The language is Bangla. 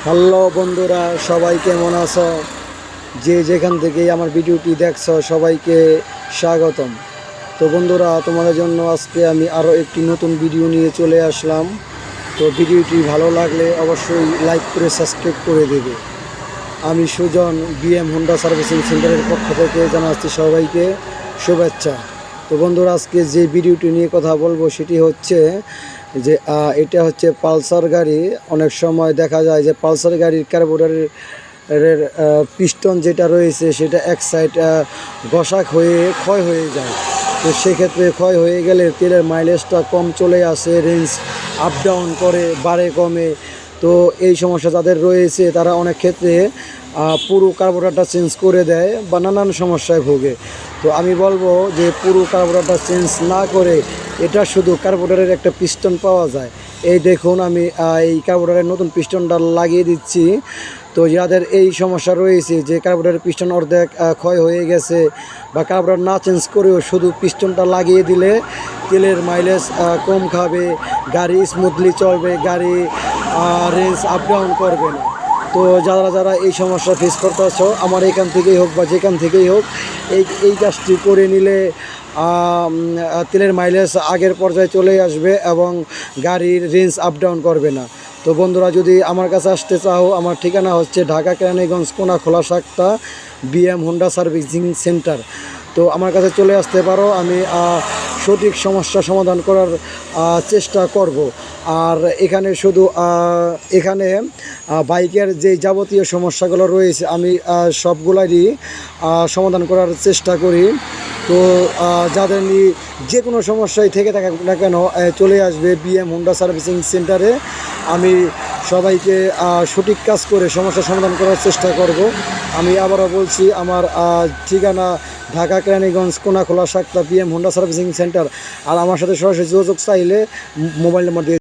হ্যালো বন্ধুরা, সবাই কেমন আছো? যে যেখান থেকেই আমার ভিডিওটি দেখছো সবাইকে স্বাগতম। তো বন্ধুরা, তোমাদের জন্য আজকে আমি আরও একটি নতুন ভিডিও নিয়ে চলে আসলাম। তো ভিডিওটি ভালো লাগলে অবশ্যই লাইক করে সাবস্ক্রাইব করে দেবে। আমি সুজন, বিএম হোন্ডা সার্ভিসিং সেন্টারের পক্ষ থেকে জানাচ্ছি সবাইকে শুভেচ্ছা। তো বন্ধুরা, আজকে যে ভিডিওটি নিয়ে কথা বলবো সেটি হচ্ছে যে এটা হচ্ছে পালসার গাড়ি। অনেক সময় দেখা যায় যে পালসার গাড়ির কার্বোরেটরের পিস্টন যেটা রয়েছে সেটা এক সাইড ঘষাক হয়ে ক্ষয় হয়ে যায়। তো সেক্ষেত্রে ক্ষয় হয়ে গেলে তেলের মাইলেজটা কম চলে আসে, রেঞ্জ আপ ডাউন করে, বাড়ে কমে। তো এই সমস্যা যাদের রয়েছে তারা অনেক ক্ষেত্রে পুরো কার্বোরেটরটা চেঞ্জ করে দেয় বা নানান সমস্যায় ভোগে। তো আমি বলবো যে পুরো কার্বোরেটরটা চেঞ্জ না করে এটা শুধু কার্বোরেটরের একটা পিস্টন পাওয়া যায়। এই দেখুন, আমি এই কার্বোরেটরের নতুন পিস্টনটা লাগিয়ে দিচ্ছি। তো যাদের এই সমস্যা রয়েছে যে কার্বোরেটরের পিস্টন অর্ধেক ক্ষয় হয়ে গেছে বা কার্বোরেটর না চেঞ্জ করেও শুধু পিস্টনটা লাগিয়ে দিলে তেলের মাইলেজ কম খাবে, গাড়ি স্মুথলি চলবে, গাড়ি রেঞ্জ আপ ডাউন করবে না। তো যারা যারা এই সমস্যা ফেস করতেছো, আমার এখান থেকেই হোক বা যেখান থেকেই হোক, এই কাজটি করে নিলে তেলের মাইলেজ আগের পর্যায়ে চলে আসবে এবং গাড়ির রেঞ্জ আপ ডাউন করবে না। তো বন্ধুরা, যদি আমার কাছে আসতে চাও, আমার ঠিকানা হচ্ছে Dhaka Keraniganj Konakhola Sakta, BM Honda servicing centre. তো আমার কাছে চলে আসতে পারো, আমি সঠিক সমস্যা সমাধান করার চেষ্টা করব। আর এখানে শুধু এখানে বাইকের যে যাবতীয় সমস্যাগুলো রয়েছে আমি সবগুলারই সমাধান করার চেষ্টা করি। তো যাদের নিয়ে যে কোনো সমস্যায় থেকে থাকে না কেন, চলে আসবে বিএম হোন্ডা সার্ভিসিং সেন্টারে। আমি সবাইকে সঠিক কাজ করে সমস্যার সমাধান করার চেষ্টা করব। আমি আবারও বলছি, আমার ঠিকানা Dhaka Keraniganj Konakhola Sakta, BM Honda servicing centre. আর আমার সাথে সরাসরি যোগাযোগ চাইলে মোবাইল নাম্বার দিয়ে